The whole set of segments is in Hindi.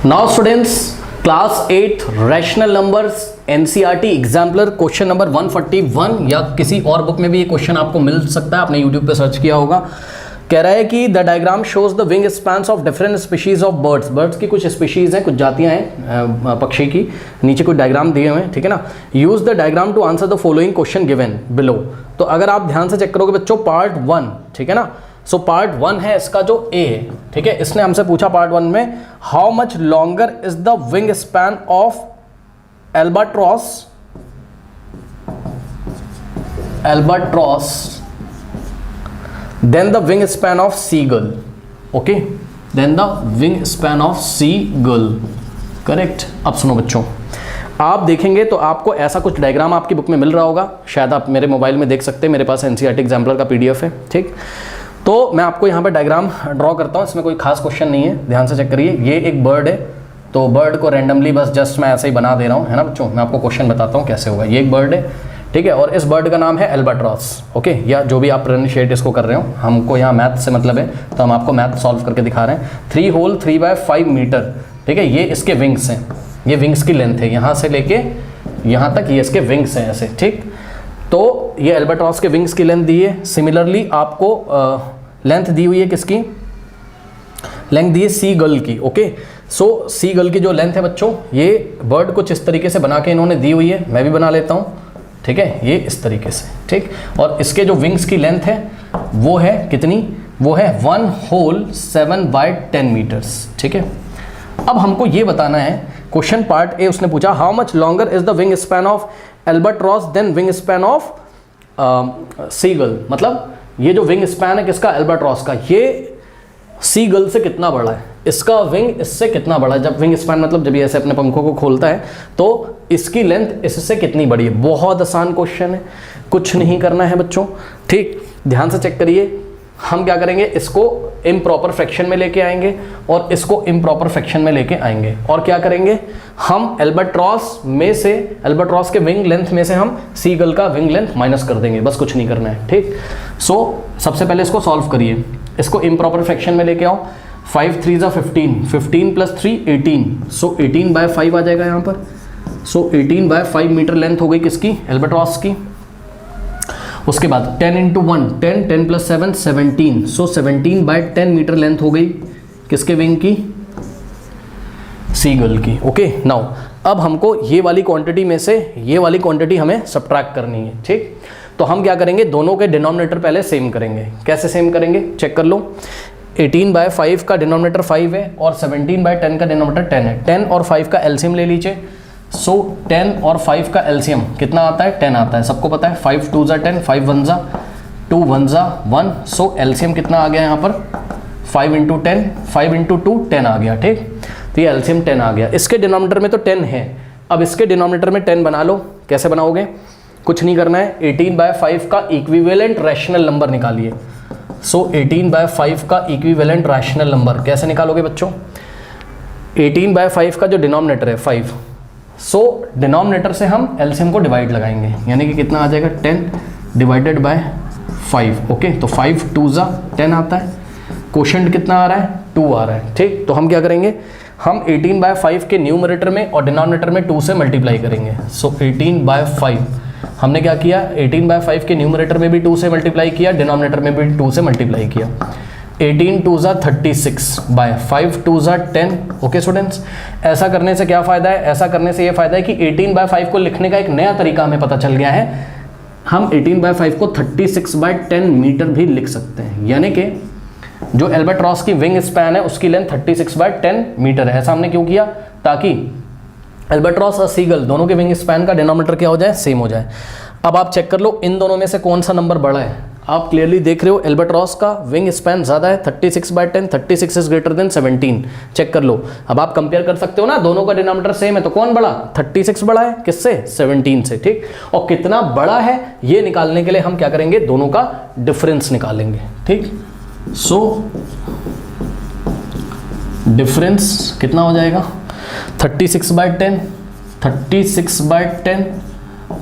Now students, class 8 rational numbers NCERT exemplar question number 141 या किसी और बुक में भी ये क्वेश्चन आपको मिल सकता है, आपने यूट्यूब पे सर्च किया होगा। कह रहा है कि the diagram shows the wing spans of different species of birds. Birds की कुछ स्पीशीज हैं, कुछ जातियां हैं पक्षी की, नीचे कुछ डायग्राम दिए हुए हैं, ठीक है ना। Use the diagram to answer the following question given below. तो अगर आप ध्यान से चेक करोगे बच्चों, पार्ट 1, ठीक है ना। सो पार्ट 1 है इसका जो ए है, ठीक है। इसने हमसे पूछा पार्ट 1 में, how much longer is the wing span of albatross then the wing span of seagull. Okay, then the wing span of seagull, correct. अब सुनो बच्चों, आप देखेंगे तो आपको ऐसा कुछ डायग्राम आपकी बुक में मिल रहा होगा, शायद आप मेरे मोबाइल में देख सकते हैं, मेरे पास एनसीईआरटी एग्जाम्पलर का पीडीएफ है, ठीक। तो मैं आपको यहाँ पर डायग्राम ड्रॉ करता हूँ, इसमें कोई खास क्वेश्चन नहीं है, ध्यान से चेक करिए। ये एक बर्ड है, तो बर्ड को रैंडमली बस जस्ट मैं ऐसे ही बना दे रहा हूँ, है ना बच्चों। मैं आपको क्वेश्चन बताता हूँ कैसे होगा। ये एक बर्ड है, ठीक है, और इस बर्ड का नाम है एल्बाट्रॉस, ओके, या जो भी आप प्रोनाउंसिएट इसको कर रहे हो। हमको यहाँ मैथ से मतलब है, तो हम आपको मैथ सॉल्व करके दिखा रहे हैं। 3 होल 3/5 मीटर, ठीक है, ये इसके विंग्स हैं, ये विंग्स की लेंथ है, यहाँ से लेके यहाँ तक ये इसके विंग्स हैं ऐसे, ठीक। तो ये एल्बाट्रॉस के विंग्स की लेंथ दी है। सिमिलरली आपको लेंथ दी हुई है किसकी, लेंथ दी है सी गल की, ओके। सो सी गल की जो लेंथ है बच्चों, ये बर्ड कुछ इस तरीके से बना के इन्होंने दी हुई है, मैं भी बना लेता हूँ, ठीक है, ये इस तरीके से, ठीक। और इसके जो विंग्स की लेंथ है वो है कितनी, वो है 1 होल 7/10 मीटर्स, ठीक है। अब हमको ये बताना है, क्वेश्चन पार्ट ए उसने पूछा, how much longer is the wing span of albatross then wing span of seagull. मतलब ये जो विंग स्पैन है किसका, एल्बाट्रॉस का, ये सीगल से कितना बड़ा है, इसका विंग इससे कितना बड़ा है। जब विंग स्पैन मतलब जब ये ऐसे अपने पंखों को खोलता है तो इसकी लेंथ इससे कितनी बड़ी है। बहुत आसान क्वेश्चन है, कुछ नहीं करना है बच्चों, ठीक। ध्यान से चेक करिए, हम क्या करेंगे, इसको इम्प्रॉपर फ्रैक्शन में लेके आएंगे और इसको इम्प्रॉपर फ्रैक्शन में लेके आएंगे, और क्या करेंगे, हम एल्बाट्रॉस में से, एल्बाट्रॉस के विंग लेंथ में से हम सीगल का विंग लेंथ माइनस कर देंगे, बस कुछ नहीं करना है, ठीक। सो सबसे पहले इसको सॉल्व करिए, इसको इम्प्रॉपर फ्रैक्शन में लेके आओ। 5 3 = 15, 15 + 3 18, सो 18/5 आ जाएगा यहाँ पर। सो 18/5 मीटर लेंथ हो गई किसकी, एल्बाट्रॉस की। उसके बाद 10 × 1 10, 10 + 7 17, सो 17/10 मीटर लेंथ हो गई किसके विंग की, सीगल की, ओके। नाउ अब हमको ये वाली क्वांटिटी में से ये वाली क्वांटिटी हमें सब्ट्रैक्ट करनी है, ठीक। तो हम क्या करेंगे, दोनों के डिनोमिनेटर पहले सेम करेंगे। कैसे सेम करेंगे, चेक कर लो। 18/5 का डिनोमिनेटर 5 है और 17/10 का डिनोमिनेटर 10 है। 10 और 5 का एलसीएम ले लीजिए। सो 10 और 5 का एलसीएम कितना आता है, 10 आता है, सबको पता है। 5 2 = 10, 5 1 = 2, 1 = 1, सो एलसीएम कितना आ गया यहाँ पर, 5 × 10, 5 × 2 10 आ गया, ठीक। तो ये एलसीएम 10 आ गया। इसके डिनोमिनेटर में तो 10 है, अब इसके डिनोमिनेटर में 10 बना लो। कैसे बनाओगे, कुछ नहीं करना है, 18/5 का इक्विवेलेंट रैशनल नंबर निकालिए। सो 18/5 का इक्विवेलेंट रैशनल नंबर कैसे निकालोगे बच्चों, 18/5 का जो डिनोमिनेटर है 5, सो डिनोमिनेटर से हम एलसीएम को डिवाइड लगाएंगे, यानी कि कितना आ जाएगा, 10 / 5, ओके। तो 5 2 = 10 आता है, क्वोशंट कितना आ रहा है, 2 आ रहा है, ठीक। तो हम क्या करेंगे, हम 18/5 के न्यूमरेटर में और डिनोमिनेटर में 2 से मल्टीप्लाई करेंगे। सो 18/5 हमने क्या किया, 18/5 के न्यूमरेटर में भी 2 से मल्टीप्लाई किया, डिनोमिनेटर में भी 2 से मल्टीप्लाई किया। 18 2 = 36 5 2 = 10, ओके स्टूडेंट्स। ऐसा करने से क्या फ़ायदा है, ऐसा करने से ये फ़ायदा है कि 18/5 को लिखने का एक नया तरीका हमें पता चल गया है। हम 18/5 को 36/10 मीटर भी लिख सकते हैं, यानी कि जो एल्बाट्रॉस की विंग स्पैन है उसकी लेंथ 36/10 मीटर है। ऐसा हमने क्यों किया, ताकि एल्बाट्रॉस और सीगल दोनों के विंग स्पैन का डिनोमिनेटर क्या हो जाए, सेम हो जाए। अब आप चेक कर लो इन दोनों में से कौन सा नंबर बड़ा है। आप क्लियरली देख रहे हो एल्बाट्रॉस का विंग स्पैन ज़्यादा है, 36/10, 36 इज ग्रेटर देन 17। चेक कर लो, अब आप कंपेयर कर सकते हो ना, दोनों का डिनोमिनेटर सेम है, तो कौन बड़ा, 36 बड़ा है किससे, 17 से, ठीक। और कितना बड़ा है ये निकालने के लिए हम क्या करेंगे, दोनों का डिफरेंस निकालेंगे, ठीक। सो डिफरेंस कितना हो जाएगा, 36/10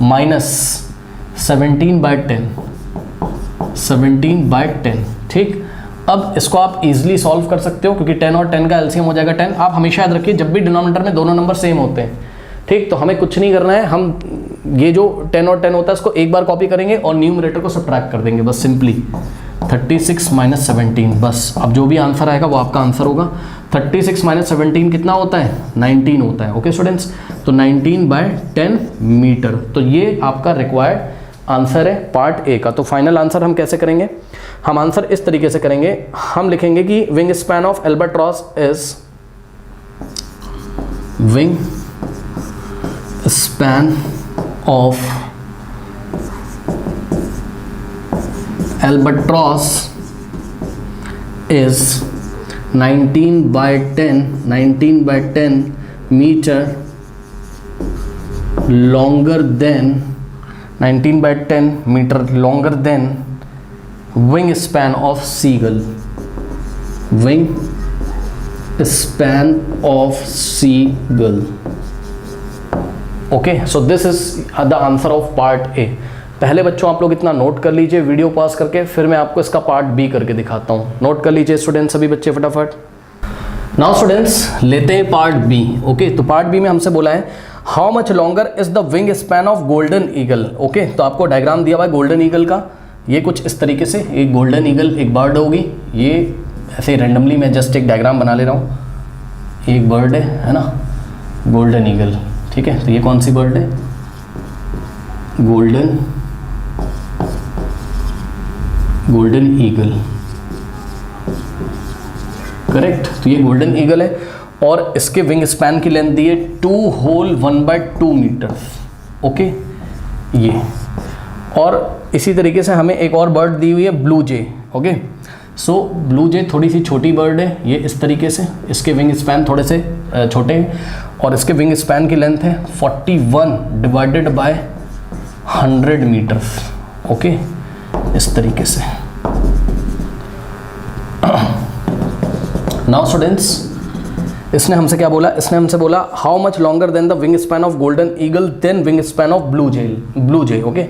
माइनस 17/10, ठीक। अब इसको आप इजीली सॉल्व कर सकते हो क्योंकि 10 और 10 का एलसीएम हो जाएगा 10। आप हमेशा याद रखिए जब भी डिनोमिनेटर में दोनों नंबर सेम होते हैं, ठीक, तो हमें कुछ नहीं करना है, हम ये जो 10 और 10 होता है इसको एक बार कॉपी करेंगे और न्यूमरेटर को सब्ट्रैक्ट कर देंगे, बस सिंपली 36 माइनस 17, बस। अब जो भी आंसर आएगा वो आपका आंसर होगा। 36 माइनस 17 कितना होता है? 19 होता है। ओके स्टूडेंट्स, तो 19/10 मीटर, तो ये आपका रिक्वायर्ड आंसर है पार्ट ए का। तो फाइनल आंसर हम कैसे करेंगे? हम आंसर इस तरीके से करेंगे, हम लिखेंगे कि wing span of albatross is wing span of albatross is 19/10 meter longer than 19/10 meter longer than wingspan of seagull. Wingspan of seagull. Okay, so this is the answer of part A. पहले बच्चों आप लोग इतना नोट कर लीजिए वीडियो पॉज करके, फिर मैं आपको इसका पार्ट बी करके दिखाता हूँ। नोट कर लीजिए स्टूडेंट्स, सभी बच्चे फटाफट। नाउ स्टूडेंट्स लेते हैं पार्ट बी। ओके, तो पार्ट बी में हमसे बोला है how much longer is the wing span of golden eagle. Okay, तो आपको डायग्राम दिया हुआ है गोल्डन ईगल का, ये कुछ इस तरीके से, एक गोल्डन ईगल एक बर्ड होगी, ये ऐसे रैंडमली मैं जस्ट एक डायग्राम बना ले रहा हूँ, एक बर्ड है ना, गोल्डन ईगल, ठीक है। तो ये कौन सी बर्ड है? Golden eagle, correct. तो ये गोल्डन ईगल है और इसके विंग स्पैन की लेंथ दी है 2 होल 1/2 मीटर। ओके, ये, और इसी तरीके से हमें एक और बर्ड दी हुई है ब्लू जे। ओके, सो ब्लू जे थोड़ी सी छोटी बर्ड है, ये इस तरीके से, इसके विंग स्पैन थोड़े से छोटे हैं और इसके विंग स्पैन की लेंथ है 41/100 मीटर। ओके, इस तरीके से। नाउ स्टूडेंट्स, इसने हमसे क्या बोला? इसने हमसे बोला how much longer then the wing span of golden eagle then wing span of blue jay. Okay,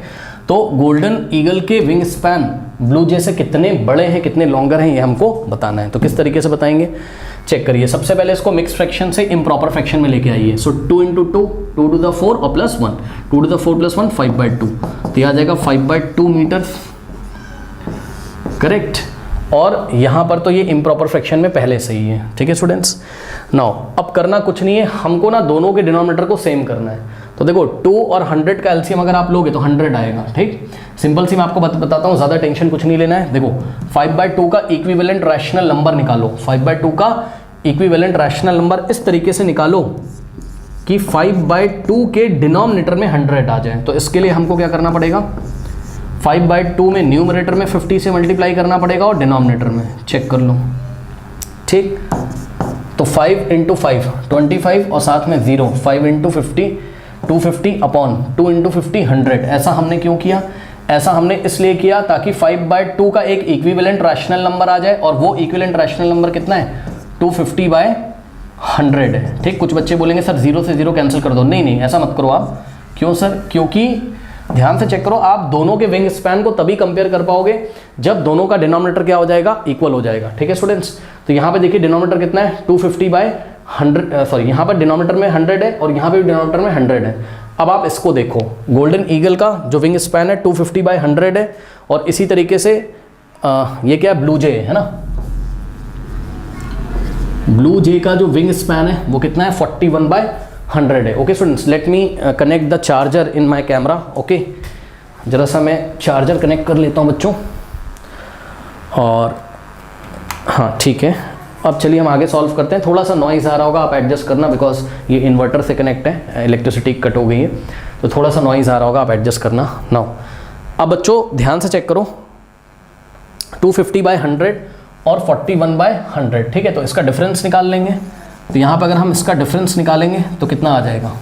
तो गोल्डन ईगल के विंग स्पैन ब्लू जे से कितने बड़े हैं, कितने लॉन्गर हैं, ये हमको बताना है। तो किस तरीके से बताएंगे, चेक करिए। सबसे पहले इसको मिक्स फ्रैक्शन से इम्प्रॉपर फ्रैक्शन में लेके आइए। सो 2 × 2 2 to the 4 और +1, 2 to the 4 +1 5/2, तो यह आ जाएगा 5/2 मीटर, करेक्ट। और यहाँ पर तो ये इम्प्रॉपर फ्रैक्शन में पहले से ही है, ठीक है स्टूडेंट्स। नाउ अब करना कुछ नहीं है, हमको ना दोनों के डिनोमिनेटर को सेम करना है। तो देखो 2 और 100 का एलसीएम अगर आप लोगे तो 100 आएगा, ठीक। सिंपल सी मैं आपको बताता हूँ, ज़्यादा टेंशन कुछ नहीं लेना है। देखो 5/2 का इक्विवेलेंट रैशनल नंबर निकालो, 5/2 का इक्विवेलेंट रैशनल नंबर इस तरीके से निकालो कि 5/2 के डिनोमिनेटर में 100 आ जाए। तो इसके लिए हमको क्या करना पड़ेगा, 5/2 में न्यूमरेटर में 50 से मल्टीप्लाई करना पड़ेगा और डिनोमिनेटर में, चेक कर लो, ठीक। तो 5 × 5 25 और साथ में 0, 5 × 50 250 अपॉन 2 × 50 100। ऐसा हमने क्यों किया? ऐसा हमने इसलिए किया ताकि 5/2 का एक इक्विवेलेंट रैशनल नंबर आ जाए, और वो इक्विवेलेंट रैशनल नंबर कितना है? 250/100 है, ठीक। कुछ बच्चे बोलेंगे सर 0 से 0 कैंसिल कर दो। नहीं, ऐसा मत करो आप। क्यों सर? क्योंकि ध्यान से चेक करो, आप दोनों के विंग स्पैन को तभी कंपेयर कर पाओगे जब दोनों का डिनोमिनेटर क्या हो जाएगा? इक्वल हो जाएगा, ठीक है स्टूडेंट्स। तो यहाँ पे देखिए डिनोमिनेटर कितना है? 250/100, सॉरी यहाँ पर डिनोमिनेटर में 100 है और यहाँ पे भी डिनोमिनेटर में 100 है। अब आप इसको देखो, गोल्डन ईगल का जो विंग स्पैन है 250/100 है, और इसी तरीके से ये क्या है? ब्लू जे है ना, ब्लू जे का जो विंग स्पैन है वो कितना है? 41/100 है। Okay students, let me connect the charger in my camera. Okay, जरा सा मैं चार्जर कनेक्ट कर लेता हूँ बच्चों, और हाँ ठीक है। अब चलिए हम आगे सॉल्व करते हैं। थोड़ा सा नॉइज़ आ रहा होगा, आप एडजस्ट करना, बिकॉज ये इन्वर्टर से कनेक्ट है, इलेक्ट्रिसिटी कट हो गई है, तो थोड़ा सा नॉइज़ आ रहा होगा, आप एडजस्ट करना। नाउ अब बच्चों ध्यान से चेक करो, 250/100 और 41/100, ठीक है। तो इसका डिफरेंस निकाल लेंगे। तो यहाँ पर अगर हम इसका डिफरेंस निकालेंगे तो कितना आ जाएगा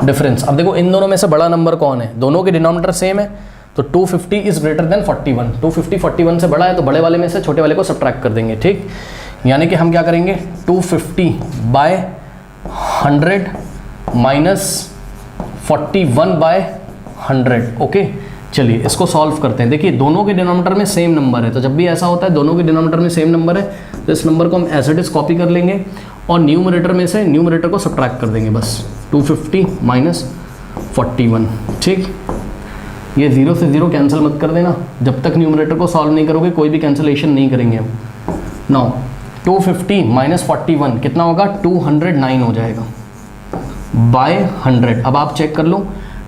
डिफरेंस? अब देखो इन दोनों में से बड़ा नंबर कौन है? दोनों के डिनोमिनेटर सेम है, तो 250 इज ग्रेटर देन 41। 250 41 से बड़ा है, तो बड़े वाले में से छोटे वाले को सब्ट्रैक्ट कर देंगे, ठीक। यानी कि हम क्या करेंगे? 250/100 माइनस 41/100, ओके। चलिए इसको सॉल्व करते हैं। देखिए दोनों के डिनोमिनेटर में सेम नंबर है, तो जब भी ऐसा होता है दोनों के डिनोमिनेटर में सेम नंबर है तो इस नंबर को हम एज इट इज कॉपी कर लेंगे और न्यूमरेटर में से न्यूमरेटर को सब्ट्रैक्ट कर देंगे बस। 250 माइनस 41, ठीक। ये 0 से 0 कैंसिल मत कर देना, जब तक न्यूमरेटर को सॉल्व नहीं करोगे कोई भी कैंसिलेशन नहीं करेंगे हम। नाउ 250 माइनस 41 कितना होगा, 209 हो जाएगा बाय 100। अब आप चेक कर लो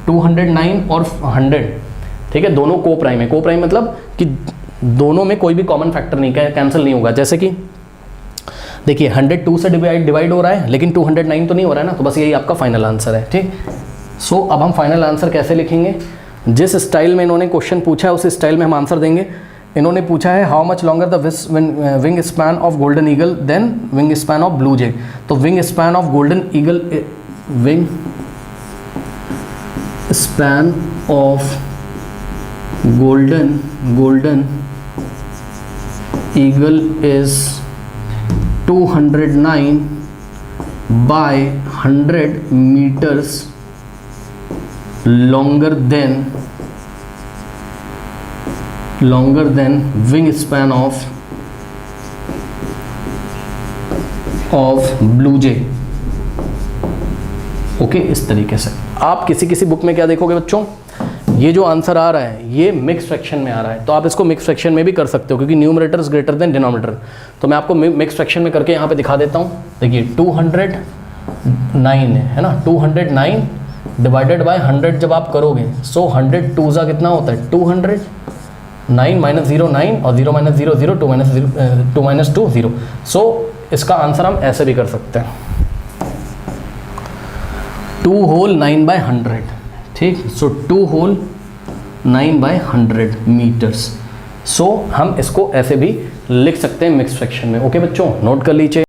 209 और 100, ठीक है, दोनों को प्राइम है। को प्राइम मतलब कि दोनों में कोई भी कॉमन फैक्टर नहीं, कैंसिल नहीं होगा। जैसे कि देखिए 102 से डिवाइड हो रहा है लेकिन 209 तो नहीं हो रहा है ना, तो बस यही आपका फाइनल आंसर है, ठीक। सो अब हम फाइनल आंसर कैसे लिखेंगे, जिस स्टाइल में इन्होंने क्वेश्चन पूछा है उस स्टाइल में हम आंसर देंगे। इन्होंने पूछा है how much longer the wing span of golden eagle then wing span of blue jay. तो wing span of golden eagle, wing span of golden eagle is 209 by 100 meters longer than wingspan of blue jay। Okay, इस तरीके से आप किसी बुक में क्या देखोगे बच्चों, ये जो आंसर आ रहा है ये मिक्स फ्रैक्शन में आ रहा है, तो आप इसको मिक्स फ्रैक्शन में भी कर सकते हो क्योंकि numerator is greater than denominator. तो मैं आपको मिक्स फ्रैक्शन में करके यहाँ पे दिखा देता हूँ। देखिए 209 है ना, 209 डिवाइडेड बाय 100 जब आप करोगे, सो 100 2 जा कितना होता है 200, 9 माइनस 0 9 और 0 माइनस 0 0, 2 माइनस 2 0। सो इसका आंसर हम ऐसे भी कर सकते हैं 2 होल 9 बाय 100, ठीक। सो 2 होल 9 बाय 100 मीटर्स। सो हम इसको ऐसे भी लिख सकते हैं मिक्स फ्रैक्शन में। ओके बच्चों, नोट कर लीजिए।